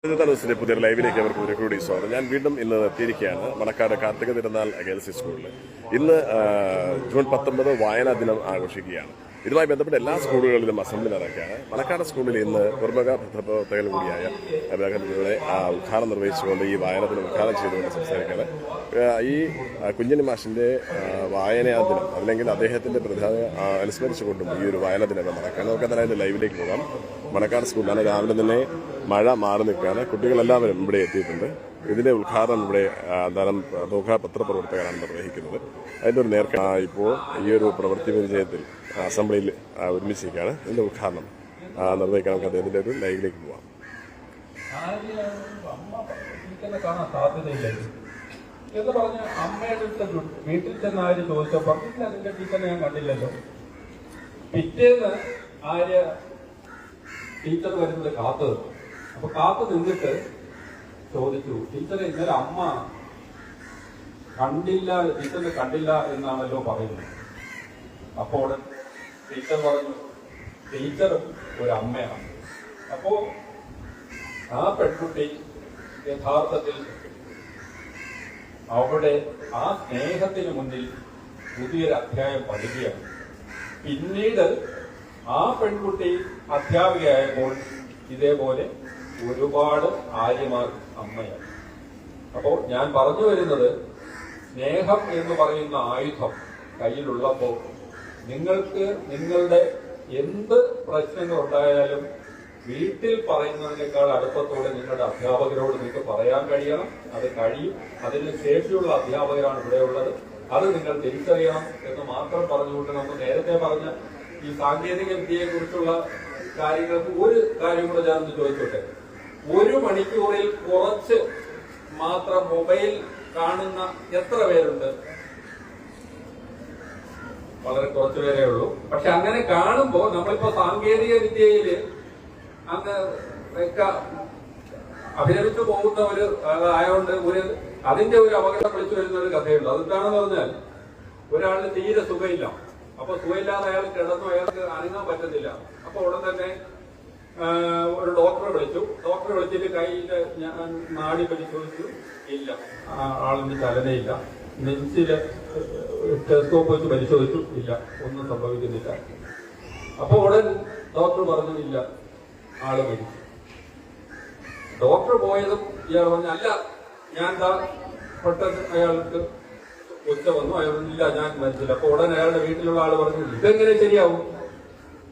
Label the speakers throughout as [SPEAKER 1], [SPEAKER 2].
[SPEAKER 1] ദിവസത്തിന്റെ പുതിയ ലൈവിലേക്ക് അവർക്ക് ഒരു കൂടി സ്വാഗതം. ഞാൻ വീണ്ടും ഇന്ന് എത്തിയിരിക്കുകയാണ് മണക്കാട് കാർത്തിക തിരുനാൾ ഗേൾസ് സ്കൂളിൽ. ഇന്ന് ജൂൺ 19 വായനാ ദിനം ആഘോഷിക്കുകയാണ്. ഇതുമായി ബന്ധപ്പെട്ട എല്ലാ സ്കൂളുകളിലും അസംബ്ലി നടക്കുകയാണ്. മണക്കാട് സ്കൂളിൽ ഇന്ന് കുർബക പ്രവർത്തകൻ കൂടിയായ അബ്രാഹമിലൂടെ ഉദ്ഘാടനം നിർവഹിച്ചുകൊണ്ട് ഈ വായനാ ദിനം ഉദ്ഘാടനം ചെയ്തുകൊണ്ട് സംസാരിക്കുകയാണ്. ഈ കുഞ്ഞിനി മാഷിന്റെ വായനാ ദിനം അല്ലെങ്കിൽ അദ്ദേഹത്തിന്റെ അനുസ്മരിച്ചുകൊണ്ടും ഈ ഒരു വായനാ ദിനം നടക്കാൻ നമുക്ക് എന്തായാലും ലൈവിലേക്ക് പോകാം. മണക്കാട് സ്കൂളിലാണ്. രാവിലെ തന്നെ മഴ മാറി നിൽക്കുകയാണ്. കുട്ടികളെല്ലാവരും ഇവിടെ എത്തിയിട്ടുണ്ട്. ഇതിന്റെ ഉദ്ഘാടനം ഇവിടെ പ്രമുഖ പത്രപ്രവർത്തകരാണ് നിർവഹിക്കുന്നത്. അതിന്റെ ഒരു ഇപ്പോൾ ഈ ഒരു പ്രവൃത്തി പരിചയത്തിൽ അസംബ്ലിയിൽ ഒരുമിച്ചിരിക്കുകയാണ്. ഇതിന്റെ ഉദ്ഘാടനം നിർവഹിക്കാൻ നമുക്ക് അദ്ദേഹത്തിന്റെ ഒരു ലൈവിലേക്ക് പോവാം.
[SPEAKER 2] എന്ന് പറഞ്ഞ അമ്മയുടെ വീട്ടിൽ ചെന്ന് ആര് ചോദിച്ചപ്പോ അതിന്റെ ടീച്ചറിനെ ഞാൻ കണ്ടില്ലല്ലോ. പിറ്റേന്ന് ആര്യ ടീച്ചർ വരുന്നത് കാത്തു. അപ്പൊ കാത്തു നിന്നിട്ട് ചോദിച്ചു, ടീച്ചറെ ഇന്നലെ അമ്മ കണ്ടില്ല, ടീച്ചറിനെ കണ്ടില്ല എന്നാണല്ലോ പറയുന്നത്. അപ്പോൾ ടീച്ചർ പറഞ്ഞു, ടീച്ചർ ഒരു അമ്മയാണ്. അപ്പോ ആ പെൺകുട്ടി യഥാർത്ഥത്തിൽ അവിടെ ആ സ്നേഹത്തിന് മുന്നിൽ പുതിയൊരു അധ്യായം പഠിക്കുകയാണ്. പിന്നീട് ആ പെൺകുട്ടി അധ്യാപികയായപ്പോൾ ഇതേപോലെ ഒരുപാട് ആര്യമാർ അമ്മയാണ്. അപ്പോൾ ഞാൻ പറഞ്ഞു വരുന്നത്, സ്നേഹം എന്ന് പറയുന്ന ആയുധം കയ്യിലുള്ളപ്പോൾ നിങ്ങൾക്ക് നിങ്ങളുടെ എന്ത് പ്രശ്നങ്ങൾ ഉണ്ടായാലും വീട്ടിൽ പറയുന്നതിനേക്കാൾ അടുപ്പത്തോടെ നിങ്ങളുടെ അധ്യാപകരോട് നിങ്ങൾക്ക് പറയാൻ കഴിയണം. അത് കഴിയും. അതിന് ശേഷിയുള്ള അധ്യാപകരാണ് ഇവിടെ ഉള്ളത്. അത് നിങ്ങൾ തിരിച്ചറിയണം എന്ന് മാത്രം പറഞ്ഞുകൊണ്ട് നമ്മൾ നേരത്തെ പറഞ്ഞ ഈ സാങ്കേതിക വിദ്യയെ കുറിച്ചുള്ള കാര്യങ്ങൾക്ക് ഒരു കാര്യം കൂടെ ഞാനൊന്ന് ചോദിച്ചോട്ടെ. 1 മണിക്കൂറിൽ കുറച്ച് മാത്രം മൊബൈൽ കാണുന്ന എത്ര പേരുണ്ട്? വളരെ കുറച്ചു പേരേ ഉള്ളൂ. പക്ഷെ അങ്ങനെ കാണുമ്പോ നമ്മളിപ്പോ സാങ്കേതിക വിദ്യയില് അങ്ങ് അഭിനമിച്ചു പോകുന്ന ഒരു ആയതുകൊണ്ട് അതിന്റെ ഒരു അപകടം വിളിച്ചു വരുന്ന ഒരു കഥയുണ്ട്. അതെന്താണെന്ന് പറഞ്ഞാൽ, ഒരാളിന് തീരെ സുഖമില്ല. അപ്പൊ സുഖമില്ലാതെ അയാൾ കിടന്നു, അയാൾക്ക് അനങ്ങാൻ പറ്റുന്നില്ല. അപ്പൊ ഉടൻ തന്നെ ഒരു ഡോക്ടറെ വിളിച്ചു. ഡോക്ടറെ വിളിച്ചിട്ട് കയ്യില് നാടി പരിശോധിച്ചു, ഇല്ല, ആളിന് ചലനയില്ല. നെഞ്ചില് ടെലിസ്കോപ്പ് വെച്ച് പരിശോധിച്ചു, ഇല്ല, ഒന്നും സംഭവിക്കുന്നില്ല. അപ്പൊ ഉടൻ ഡോക്ടർ പറഞ്ഞു, ഇല്ല, ആള് മരിച്ചു. ഡോക്ടർ പോയതും ഇയാൾ പറഞ്ഞു, അല്ല, ഞാൻ പെട്ടെന്ന് അയാൾക്ക് ഒച്ച വന്നു, അയാളില്ല, ഞാൻ മരിച്ചില്ല. അപ്പൊ ഉടൻ അയാളുടെ വീട്ടിലുള്ള ആള് പറഞ്ഞു, ഇതെങ്ങനെ ശരിയാവും,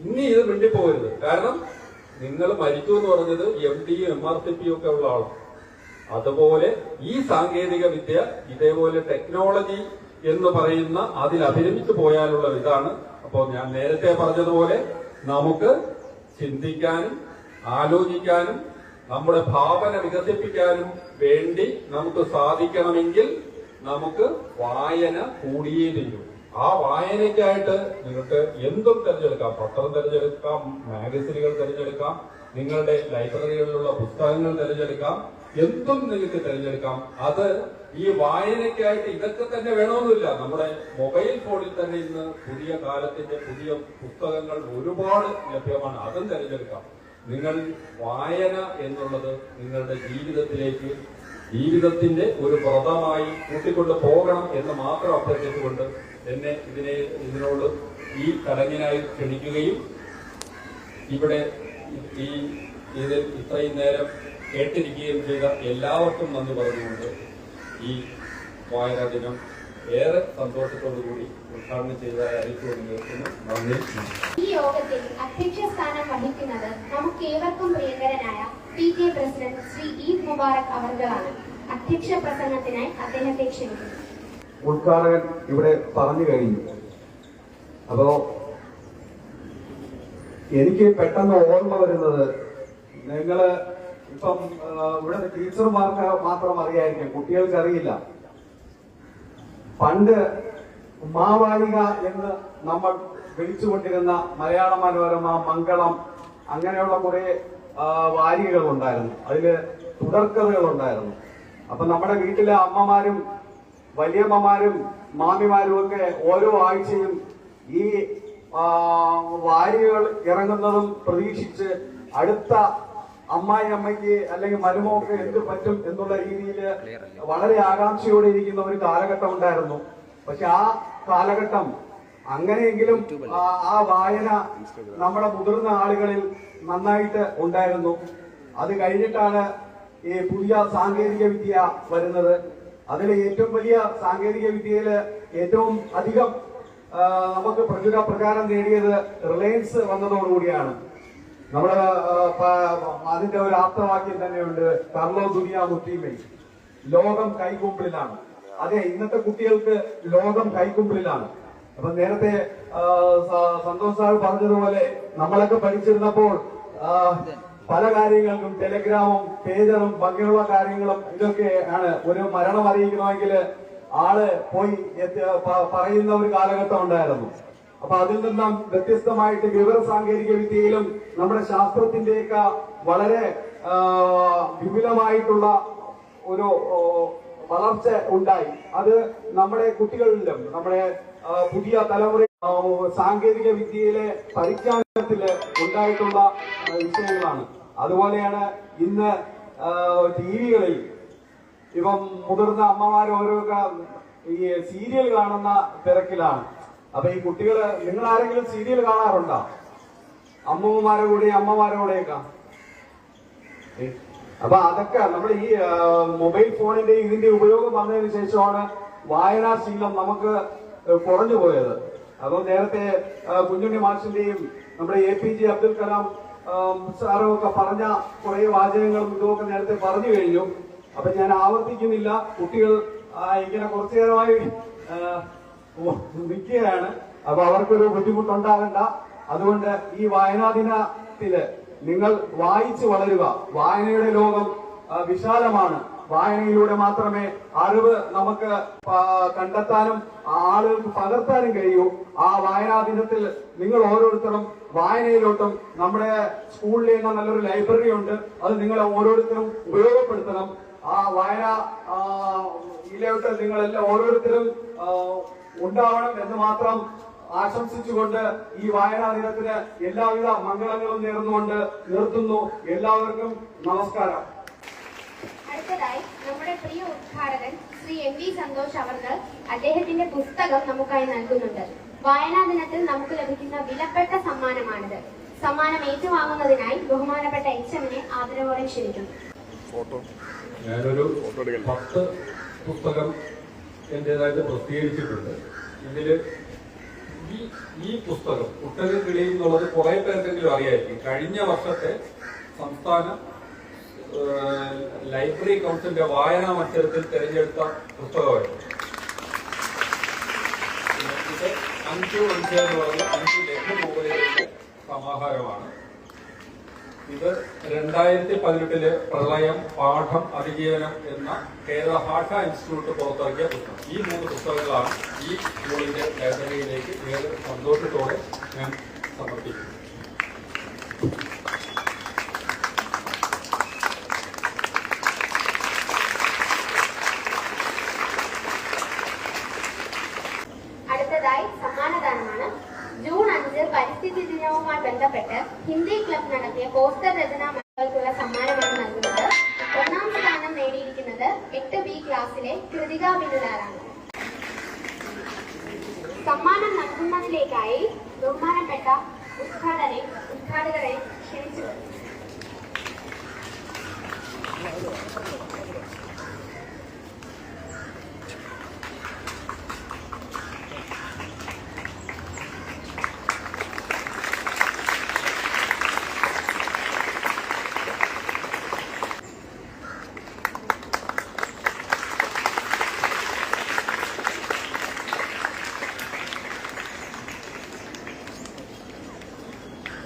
[SPEAKER 2] ഇനി ഇത് മിണ്ടിപ്പോകരുത്. കാരണം നിങ്ങൾ മരിച്ചു എന്ന് പറഞ്ഞത് MD MRCP ഒക്കെ ഉള്ള ആളാണ്. അതുപോലെ ഈ സാങ്കേതിക വിദ്യ ഇതേപോലെ ടെക്നോളജി എന്ന് പറയുന്ന അതിൽ അഭിരമിച്ചു പോയാലുള്ള ഇതാണ്. അപ്പോൾ ഞാൻ നേരത്തെ പറഞ്ഞതുപോലെ നമുക്ക് ചിന്തിക്കാനും ആലോചിക്കാനും നമ്മുടെ ഭാവന വികസിപ്പിക്കാനും വേണ്ടി നമുക്ക് സാധിക്കണമെങ്കിൽ നമുക്ക് വായന കൂടിയേ തീരും. ആ വായനയ്ക്കായിട്ട് നിങ്ങൾക്ക് എന്തും തിരഞ്ഞെടുക്കാം. പത്രം തിരഞ്ഞെടുക്കാം, മാഗസിനുകൾ തിരഞ്ഞെടുക്കാം, നിങ്ങളുടെ ലൈബ്രറികളിലുള്ള പുസ്തകങ്ങൾ തിരഞ്ഞെടുക്കാം, എന്തും നിങ്ങൾക്ക് തിരഞ്ഞെടുക്കാം. അത് ഈ വായനയ്ക്കായിട്ട് ഇതൊക്കെ തന്നെ വേണമെന്നില്ല. നമ്മുടെ മൊബൈൽ ഫോണിൽ തന്നെ ഇന്ന് പുതിയ കാലത്തിന്റെ പുതിയ പുസ്തകങ്ങൾ ഒരുപാട് ലഭ്യമാണ്. അതും തിരഞ്ഞെടുക്കാം. നിങ്ങൾ വായന എന്നുള്ളത് നിങ്ങളുടെ ജീവിതത്തിന്റെ ഒരു വ്രതമായി കൂട്ടിക്കൊണ്ട് പോകണം എന്ന് മാത്രം അഭ്യർത്ഥിച്ചുകൊണ്ട് എന്നെ ഇതിനോട് ഈ ചടങ്ങിനായി ക്ഷണിക്കുകയും ഇവിടെ ഇതിൽ ഇത്രയും നേരം കേട്ടിരിക്കുകയും ചെയ്ത എല്ലാവർക്കും നന്ദി പറഞ്ഞുകൊണ്ട് ഈ വായനാ ദിനം ഏറെ സന്തോഷത്തോടുകൂടി ഉദ്ഘാടനം ചെയ്തതായി അറിയിച്ചുകൊണ്ട് നന്ദി.
[SPEAKER 3] ഈ യോഗത്തിൽ അധ്യക്ഷ സ്ഥാനം വഹിക്കുന്നത് നമുക്ക് ഏവർക്കും പ്രിയങ്കരനായ PTA പ്രസിഡന്റ് ശ്രീ ഈദ് മുബാറക് അവർകളാണ്. അധ്യക്ഷ പ്രസംഗത്തിനായി അദ്ദേഹത്തെ ക്ഷണിക്കുന്നു.
[SPEAKER 4] ഉദ്ഘാടകൻ ഇവിടെ പറഞ്ഞു കഴിഞ്ഞു. അപ്പോ എനിക്ക് പെട്ടെന്ന് ഓർമ്മ വരുന്നത്, നിങ്ങള് ഇപ്പം ഇവിടെ ടീച്ചർമാർക്ക് മാത്രം അറിയായിരിക്കും, കുട്ടികൾക്ക് അറിയില്ല. പണ്ട് മാവാലിക എന്ന് നമ്മൾ വിളിച്ചുകൊണ്ടിരുന്ന മലയാള മനോരമ, മംഗളം, അങ്ങനെയുള്ള കുറെ വാരികകൾ ഉണ്ടായിരുന്നു. അതില് തുടർക്കഥകൾ ഉണ്ടായിരുന്നു. അപ്പൊ നമ്മുടെ വീട്ടിലെ അമ്മമാരും വലിയമ്മമാരും മാമിമാരും ഒക്കെ ഓരോ ആഴ്ചയും ഈ വാരികകൾ ഇറങ്ങുന്നതും പ്രതീക്ഷിച്ച് അടുത്ത അമ്മായി അമ്മയ്ക്ക് അല്ലെങ്കിൽ മരുമോക്ക് എന്ത് പറ്റും എന്നുള്ള രീതിയിൽ വളരെ ആകാംക്ഷയോടെ ഇരിക്കുന്ന ഒരു കാലഘട്ടം ഉണ്ടായിരുന്നു. പക്ഷെ ആ കാലഘട്ടം അങ്ങനെയെങ്കിലും ആ വായന നമ്മുടെ മുതിർന്ന ആളുകളിൽ നന്നായിട്ട് ഉണ്ടായിരുന്നു. അത് കഴിഞ്ഞിട്ടാണ് ഈ പുതിയ സാങ്കേതിക വിദ്യ വരുന്നത്. അതിൽ ഏറ്റവും വലിയ സാങ്കേതിക വിദ്യയില് ഏറ്റവും അധികം നമുക്ക് പ്രചാരം നേടിയത് റിലയൻസ് വന്നതോടുകൂടിയാണ്. നമ്മുടെ അതിന്റെ ഒരു ആപ്തവാക്യം തന്നെയുണ്ട്, കർലോ ദുനിയ മുത്തീമേ, ലോകം കൈക്കുമ്പിളിലാണ്. അതെ, ഇന്നത്തെ കുട്ടികൾക്ക് ലോകം കൈക്കുമ്പിളിലാണ്. അപ്പൊ നേരത്തെ സന്തോഷ് സാർ പറഞ്ഞതുപോലെ നമ്മളൊക്കെ പഠിച്ചിരുന്നപ്പോൾ പല കാര്യങ്ങൾക്കും ടെലിഗ്രാമും പേജറും ഭംഗിയുള്ള കാര്യങ്ങളും ഇതൊക്കെ ആണ്. ഒരു മരണം അറിയിക്കണമെങ്കിൽ ആള് പോയി പറയുന്ന ഒരു കാലഘട്ടം ഉണ്ടായിരുന്നു. അപ്പൊ അതിൽ നിന്നും വ്യത്യസ്തമായിട്ട് വിവര സാങ്കേതിക വിദ്യയിലും നമ്മുടെ ശാസ്ത്രത്തിന്റെയൊക്കെ വളരെ വിപുലമായിട്ടുള്ള ഒരു വളർച്ച ഉണ്ടായി. അത് നമ്മുടെ കുട്ടികളിലും നമ്മുടെ പുതിയ തലമുറ സാങ്കേതിക വിദ്യയിലെ പരിജ്ഞാനത്തില് ഉണ്ടായിട്ടുള്ള വിഷയങ്ങളാണ്. അതുപോലെയാണ് ഇന്ന് ടിവികളിൽ ഇപ്പം മുതിർന്ന അമ്മമാർ ഓരോക്കെ ഈ സീരിയൽ കാണുന്ന തിരക്കിലാണ്. അപ്പൊ ഈ കുട്ടികള്, നിങ്ങൾ ആരെങ്കിലും സീരിയൽ കാണാറുണ്ടോ? അമ്മൂമ്മമാരുടെ കൂടെ അമ്മമാരുടെ കൂടെയൊക്കെ. അപ്പൊ അതൊക്കെ നമ്മൾ ഈ മൊബൈൽ ഫോണിന്റെ ഇതിന്റെ ഉപയോഗം വന്നതിന് ശേഷമാണ് വായനാശീലം നമുക്ക് കുറഞ്ഞു പോയത്. അപ്പോൾ നേരത്തെ കുഞ്ഞുണ്ണി മാഷിന്റെയും നമ്മുടെ APJ അബ്ദുൽ കലാം സാറും ഒക്കെ പറഞ്ഞ കുറെ വാചകങ്ങളും ഇതുമൊക്കെ നേരത്തെ പറഞ്ഞു കഴിഞ്ഞു. അപ്പൊ ഞാൻ ആവർത്തിക്കുന്നില്ല. കുട്ടികൾ ഇങ്ങനെ കുറച്ചു നേരമായി നിൽക്കുകയാണ്. അപ്പൊ അവർക്കൊരു ബുദ്ധിമുട്ടുണ്ടാകണ്ട. അതുകൊണ്ട് ഈ വായനാ ദിനത്തില് നിങ്ങൾ വായിച്ചു വളരുക. വായനയുടെ ലോകം വിശാലമാണ്. വായനയിലൂടെ മാത്രമേ അറിവ് നമുക്ക് കണ്ടെത്താനും ആളുകൾക്ക് പകർത്താനും കഴിയൂ. ആ വായനാ ദിനത്തിൽ നിങ്ങൾ ഓരോരുത്തരും വായനയിലോട്ടും, നമ്മുടെ സ്കൂളിൽ തന്നെ നല്ലൊരു ലൈബ്രറി ഉണ്ട്, അത് നിങ്ങൾ ഓരോരുത്തരും ഉപയോഗപ്പെടുത്തണം. ആ വായന ഇതിലോട്ട് നിങ്ങളെല്ലാം ഓരോരുത്തരും ഉണ്ടാവണം എന്ന് മാത്രം ആശംസിച്ചുകൊണ്ട് ഈ വായനാ ദിനത്തിന് എല്ലാവിധ മംഗളങ്ങളും നേർന്നുകൊണ്ട് നിർത്തുന്നു. എല്ലാവർക്കും നമസ്കാരം.
[SPEAKER 3] അടുത്തതായി നമ്മുടെ പ്രിയ ഉദ്ഘാടകൻ ശ്രീ MV സന്തോഷ് അവർകൾ അദ്ദേഹത്തിന്റെ പുസ്തകം നമുക്കായി നൽകുന്നുണ്ട്. വായനാ ദിനത്തിൽ നമുക്ക് ലഭിക്കുന്ന വിലപ്പെട്ട സമ്മാനമാണിത്. സമ്മാനം ഏറ്റുവാങ്ങുന്നതിനായി ബഹുമാനപ്പെട്ട HMനെ ആദരവോടെ ക്ഷണിക്കുന്നു.
[SPEAKER 2] ഞാനൊരു 10 പുസ്തകം എന്റേതായിട്ട് പ്രസിദ്ധീകരിച്ചിട്ടുണ്ട്. ഇതില് ഈ പുസ്തകം കുട്ടകക്കിളി എന്നുള്ളത് കുറെ പേർക്കെങ്കിലും അറിയായിരിക്കും. കഴിഞ്ഞ വർഷത്തെ സംസ്ഥാന ലൈബ്രറി കൗൺസിലിന്റെ വായനാ മത്സരത്തിൽ തെരഞ്ഞെടുത്ത പുസ്തകമായിരുന്നു. ഇത് 5 എന്ന് പറഞ്ഞ 5 ലഘുനോവലുകളുടെ സമാഹാരമാണ്. ഇത് 2018 പ്രളയം, പാഠം, അതിജീവനം എന്ന കേരള ഭാഷാ ഇൻസ്റ്റിറ്റ്യൂട്ട് പുറത്തിറക്കിയ പുസ്തകം. ഈ 3 പുസ്തകങ്ങളാണ് ഈ സ്കൂളിന്റെ ലൈബ്രറിയിലേക്ക് ഏറെ സന്തോഷത്തോടെ ഞാൻ സമർപ്പിക്കുന്നു.
[SPEAKER 3] അടുത്തതായി സമ്മാനദാനമാണ്. ജൂൺ 5 പരിസ്ഥിതി ദിനവുമായി ബന്ധപ്പെട്ട് ഹിന്ദി ക്ലബ് നടത്തിയ പോസ്റ്റർ രചനാ മത്സരങ്ങൾക്കുള്ള സമ്മാനമാണ് നൽകുന്നത്. 1ാം സ്ഥാനം നേടിയിരിക്കുന്നത് 8B ക്ലാസ്സിലെ കൃതിക ബിനുലാലാണ്. സമ്മാനം നൽകുന്നതിലേക്കായി ബഹുമാനപ്പെട്ട ഉദ്ഘാടകരെ ക്ഷണിച്ചു.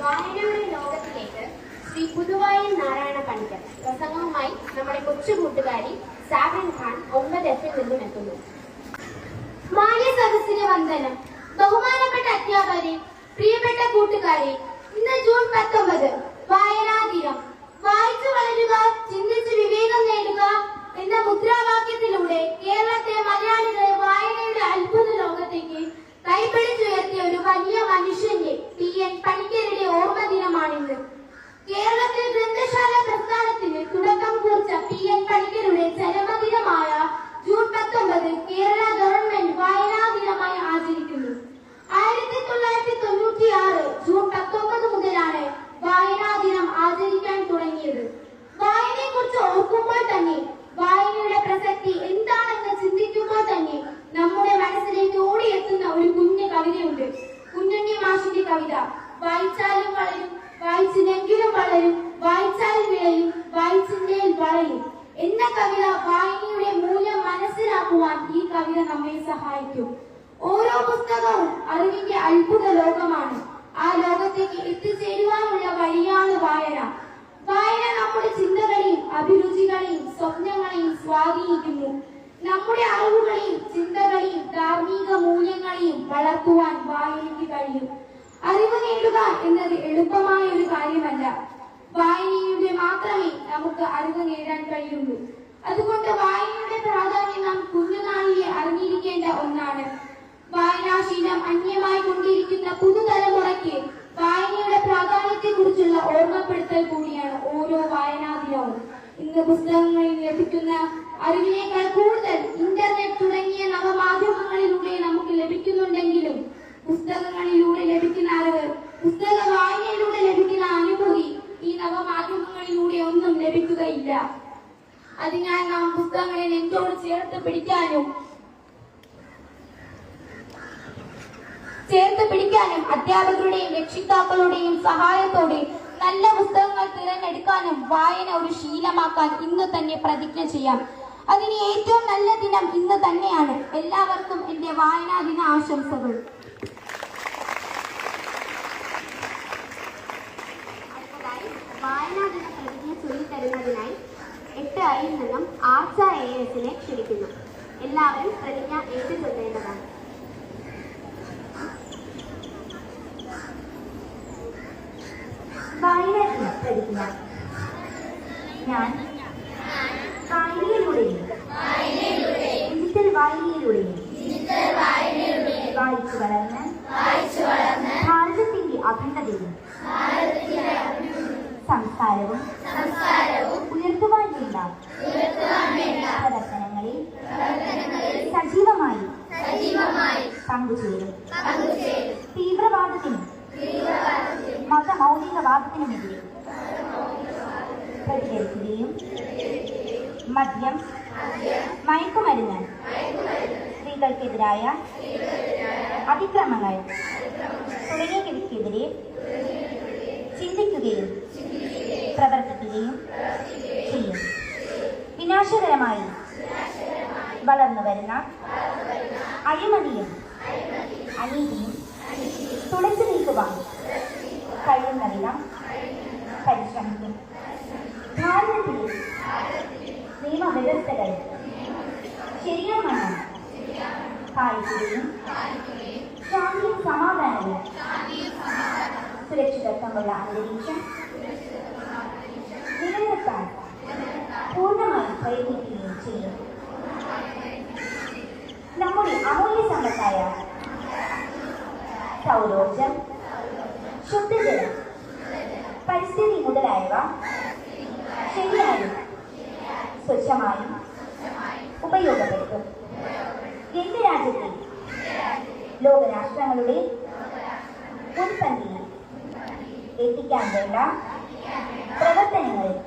[SPEAKER 3] വായനയുടെ ലോകത്തിലേക്ക് ശ്രീ പുതുവായിൽ നാരായണ പണിക്കർ പ്രസംഗവുമായി നമ്മുടെ കൊച്ചു കൂട്ടുകാരി സാബിൻ ഖാൻ 9Fൽ നിന്നും എത്തുന്നു. മാന്യ സദസ്സിന് വന്ദനം. ബഹുമാനപ്പെട്ട അധ്യാപകരെ, പ്രിയപ്പെട്ട കൂട്ടുകാരെ, ഇന്ന് ജൂൺ 19 വായനാ ദിനം. വായിച്ചു വളരുക, ചിന്തിച്ച് വിവേകം നേടുക എന്ന മുദ്രാവാക്യത്തിലൂടെ കേരളത്തെ മലയാളികളെ വായനയുടെ അത്ഭുത ലോകത്തേക്ക് കൈപിടിച്ചുയർത്തിയ ഒരു വലിയ മനുഷ്യന്റെ PN പണിക്കരുടെ ഓർമ്മ ദിനമാണിന്ന്. കേരളത്തിൽ ഗ്രന്ഥശാല ജന്മദിനമായ ജൂൺ 19 കേരള ഗവൺമെന്റ് വായനാ ദിനമായി ആചരിക്കുന്നു. 1996 ജൂൺ 19 മുതലാണ് വായനാ ദിനം ആചരിക്കാൻ തുടങ്ങിയത്. വായനയെക്കുറിച്ച് ഓർക്കുമ്പോൾ തന്നെ, വായനയുടെ പ്രസക്തി എന്താണെന്ന് ചിന്തിക്കുമ്പോൾ തന്നെ നമ്മുടെ മനസ്സിലേക്ക് ഓടിയെത്തുന്ന ഒരു കുഞ്ഞു കവിതയുണ്ട്. കുഞ്ഞുണ്ണി മാഷിന്റെ കവിത വായിച്ചാലും വളരും, വായിച്ചില്ലെങ്കിലും വളരും, വായിച്ചാൽ വിളയും, വായിച്ചില്ലെങ്കിൽ വളയും എന്ന കവിത വായനയുടെ മൂല്യം മനസ്സിലാക്കുവാൻ ഈ കവിത നമ്മെ സഹായിക്കും. ഓരോ പുസ്തകവും അറിവിന്റെ അത്ഭുത ലോകമാണ്. ആ ലോകത്തേക്ക് എത്തിച്ചേരുവാനുള്ള വഴിയാണ് വായന. വായന നമ്മുടെ ചിന്തകളെയും അഭിരുചികളെയും സ്വപ്നങ്ങളെയും സ്വാധീനിക്കുന്നു. നമ്മുടെ അറിവുകളെയും ചിന്തകളെയും ധാർമ്മിക മൂല്യങ്ങളെയും വളർത്തുവാൻ വായനയ്ക്ക് കഴിയും. അറിവ് നേടുക എന്നത് എളുപ്പമായ ഒരു കാര്യമല്ല. വായനയിലൂടെ മാത്രമേ നമുക്ക് അറിവ് നേടാൻ കഴിയുള്ളൂ. അതുകൊണ്ട് വായനയുടെ പ്രാധാന്യം നാം കുഞ്ഞുനാളിലെ അറിഞ്ഞിരിക്കേണ്ട ഒന്നാണ്. വായനാശീലം അന്യമായി കൊണ്ടിരിക്കുന്ന പുതുതലമുറയ്ക്ക് വായനയുടെ പ്രാധാന്യത്തെ കുറിച്ചുള്ള ഓർമ്മപ്പെടുത്തൽ കൂടിയാണ് ഓരോ വായനാ ദിനവും. ഇന്ന് പുസ്തകങ്ങളിൽ ലഭിക്കുന്ന അറിവിനേക്കാൾ കൂടുതൽ ഇന്റർനെറ്റ് തുടങ്ങിയ നവമാധ്യമങ്ങളിലൂടെ നമുക്ക് ലഭിക്കുന്നുണ്ടെങ്കിലും പുസ്തകങ്ങളിലൂടെ ലഭിക്കുന്ന അറിവ്, പുസ്തക വായനയിലൂടെ ലഭിക്കുന്ന അനുഭൂതി ഈ നവമാധ്യമങ്ങളിലൂടെ ഒന്നും ലഭിക്കുകയില്ല. അതിനാൽ നാം പുസ്തകങ്ങളെ നെഞ്ചോട് ചേർത്ത് പിടിക്കാനും അധ്യാപകരുടെയും രക്ഷിതാക്കളുടെയും സഹായത്തോടെ നല്ല പുസ്തകങ്ങൾ തിരഞ്ഞെടുക്കാനും വായന ഒരു ശീലമാക്കാൻ ഇന്ന് തന്നെ പ്രതിജ്ഞ ചെയ്യാം. അതിന് ഏറ്റവും നല്ല ദിനം ഇന്ന് തന്നെയാണ്. എല്ലാവർക്കും എന്റെ വായനാ ദിന ആശംസകൾ. വായനാ ദിന പ്രതിജ്ഞ ചൊല്ലിത്തരുന്നതിനായി 8 നിന്നും ആർച്ച AS-നെ ക്ഷണിക്കുന്നു. എല്ലാവരും പ്രതിജ്ഞ ഏറ്റുചൊല്ലേണ്ടതാണ്. വായനാ ദിന പ്രതിജ്ഞ. ഞാൻ വായനയിലൂടെയും ഡിജിറ്റൽ വായനയിലൂടെയും വായിച്ചു വളർന്ന് ഭാരതത്തിന്റെ അഖണ്ഡതയും സംസ്കാരവും ഉയർത്തുവാനുള്ള പ്രവർത്തനങ്ങളിൽ സജീവമായി പങ്കുചേരും. തീവ്രവാദത്തിനും മതമൗലികവാദത്തിനുമെതിരെ പ്രതികരിക്കുകയും മദ്യം, മയക്കുമരുന്ന്, സ്ത്രീകൾക്കെതിരായ അതിക്രമങ്ങൾ തുടങ്ങിയവയ്ക്കെതിരെ ചിന്തിക്കുകയും പ്രവർത്തിക്കുകയും ചെയ്യും. വിനാശകരമായി വളർന്നു വരുന്ന അഴിമതിയും അനീതിയും തുടച്ചു നീക്കുവാൻ കഴിയുന്ന വിധം പരിശ്രമിക്കും. ഭാരതത്തിലെ നിയമവ്യവസ്ഥകൾ ശരിയാവണ്ണം പാലിക്കുകയും ശാന്തിയും സമാധാനവും സുരക്ഷിതത്വമുള്ള അന്തരീക്ഷം നിലനിർത്താൻ പൂർണ്ണമായി പ്രയത്നിക്കുകയും ചെയ്യും. നമ്മുടെ അമൂല്യ സമ്പത്തായ സൗരോർജം, ശുദ്ധജലം, പരിസ്ഥിതി മുതലായവ ശരിയായും സ്വച്ഛമായും ഉപയോഗപ്പെടുത്തും. എന്റെ രാജ്യത്തെ ലോകരാഷ്ട്രങ്ങളുടെ മുൻപന്തിയിൽ എത്തിക്കാൻ വേണ്ട പ്രവർത്തനങ്ങളിൽ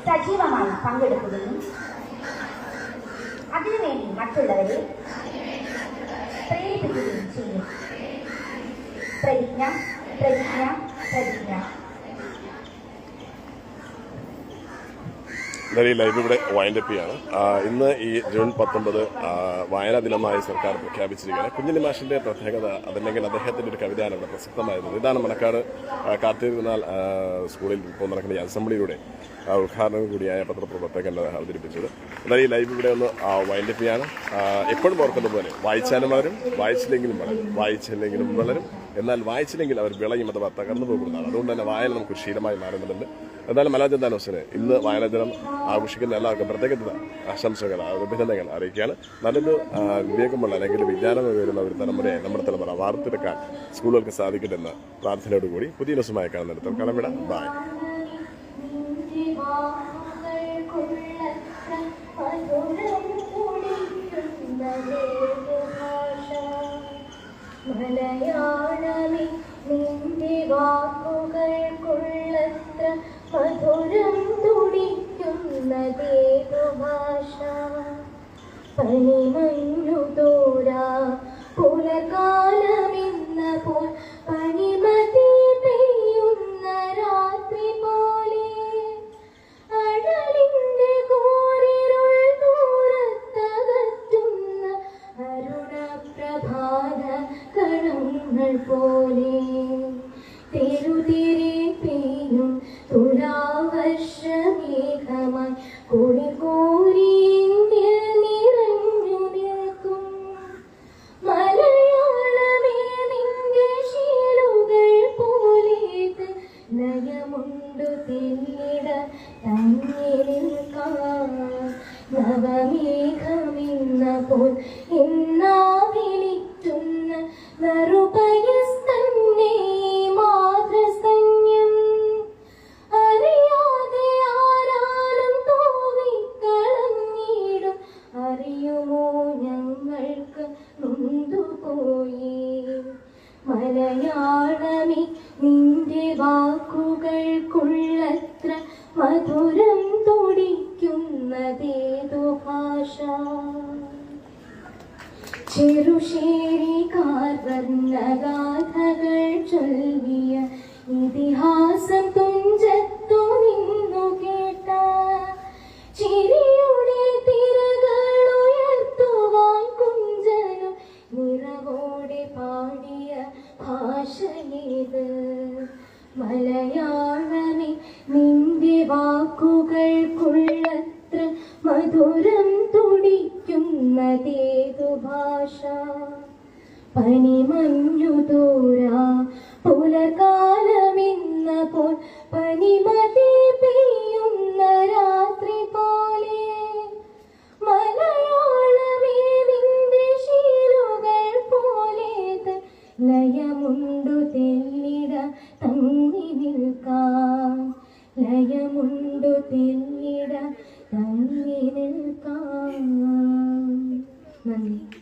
[SPEAKER 3] സജീവമായി പങ്കെടുക്കുകയും അതിനുവേണ്ടി മറ്റുള്ളവരെ പ്രേരിപ്പിക്കുകയും ചെയ്യും. പ്രതിജ്ഞ പ്രതിജ്ഞ പ്രതിജ്ഞ.
[SPEAKER 1] ഈ ലൈവ് ഇവിടെ വൈൻഡപ്പ് ചെയ്യാണ്. ഇന്ന് ഈ ജൂൺ 19 വായനാ ദിനമായി സർക്കാർ പ്രഖ്യാപിച്ചിരിക്കുകയാണ്. കുഞ്ഞുണ്ണി മാഷിന്റെ പ്രത്യേകത അതല്ലെങ്കിൽ അദ്ദേഹത്തിന്റെ ഒരു കവിതയാണ് ഇവിടെ പ്രസക്തമായിരുന്നത്. ഇതാണ് മണക്കാട് കാർത്തിക തിരുനാൾ സ്കൂളിൽ ഇപ്പോൾ നടക്കുന്ന ഈ അസംബ്ലിയുടെ ഉദ്ഘാടനം കൂടിയായ പത്രപ്രവർത്തകൻ അവതരിപ്പിച്ചത്. എന്നാൽ ഈ ലൈവ് ഇവിടെ ഒന്ന് വൈൻഡപ്പ് ചെയ്യാണ്. എപ്പോഴും ഓർക്കുന്ന പോലെ വായിച്ചാലും വളരും, വായിച്ചില്ലെങ്കിലും വളരും, വായിച്ചില്ലെങ്കിലും വളരും, എന്നാൽ വായിച്ചില്ലെങ്കിൽ അവർ വിളയും അഥവാ തകർന്നു പോകുന്നതാണ്. അതുകൊണ്ട് തന്നെ വായന നമുക്ക് ശീലമായി മാറുന്നുണ്ട്. എന്നാലും മലാജന്താൻ ഹുസൈന് ഇന്ന് വായനാ ദിനം ആഘോഷിക്കുന്ന എല്ലാവർക്കും പ്രത്യേക ആശംസകൾ, അഭിനന്ദനങ്ങൾ അറിയിക്കുകയാണ്. നല്ലൊരു വിവേകമുള്ള അല്ലെങ്കിൽ വിജ്ഞാനം വരുന്ന ഒരു തലമുറയെ നമ്മുടെ തലമുറ വാർത്തെടുക്കാൻ സ്കൂളുകൾക്ക് സാധിക്കട്ടെന്ന് പ്രാർത്ഥനയോടുകൂടി പുതിയ ദിവസമായി കാണുന്നിടത്തും കടമിട ബായ്.
[SPEAKER 5] കുളികൂരിയിൽ നിറഞ്ഞു നിൽക്കും മലയാളമേ നിന്റെ ശീലുകൾ പോലേത് നയമുണ്ടു തെല്ലിട തന്നിരിക്കാൻ നവമേഘമെന്ന പോൽ എന്നാ വിളിക്കുന്ന നറുപയസ്തന്നെ മാതൃസന്യം അറിയാതെ ആരാലും തോന്നിക്കളഞ്ഞിടും അറിയുമോ ഞങ്ങൾക്ക് നൊന്തുപോയി മലയാളമേ നിന്റെ വാക്കുകൾക്കുള്ളത്ര മധുരം തുടിക്കുന്നതേതു ഭാഷ ചെറുശേരിക്കാർ വർണ്ണഗാഥകൾ ചൊല്ലിയ ഇതിഹാസം തുഞ്ചത്തു നിന്നു കേട്ട ചിരിയുടെ തിരകൾ ഉയർത്തുവാൻ കുഞ്ചനും നിറവോടെ പാടിയ ഭാഷയേത് മലയാളമേ നിന്റെ വാക്കുകൾക്കുള്ളത്ര മധുരം തുടിക്കുന്നതേതു ഭാഷ പനിമഞ്ഞു തോരാ പുലകാലമെന്ന പോൽ പനിമതി പെയ്യുന്ന രാത്രി പോലെ മലയാളമേ നിന്റെ ശീലുകൾ പോലേത് ലയമുണ്ടു തെല്ലിട തങ്ങി നിൽക്കാൻ ലയമുണ്ടു തെല്ലിട തങ്ങി നിൽക്കാൻ നന്ദി.